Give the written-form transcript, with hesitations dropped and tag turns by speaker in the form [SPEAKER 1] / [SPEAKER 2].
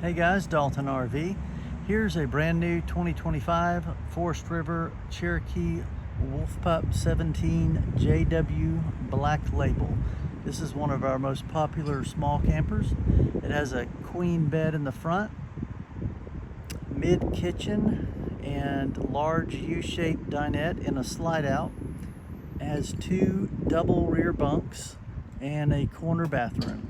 [SPEAKER 1] Hey guys, Dalton RV. Here's a brand new 2025 Forest River Cherokee Wolf Pup 17 JW Black Label. This is one of our most popular small campers. It has a queen bed in the front, mid kitchen, and large U-shaped dinette in a slide out. It has two double rear bunks and a corner bathroom.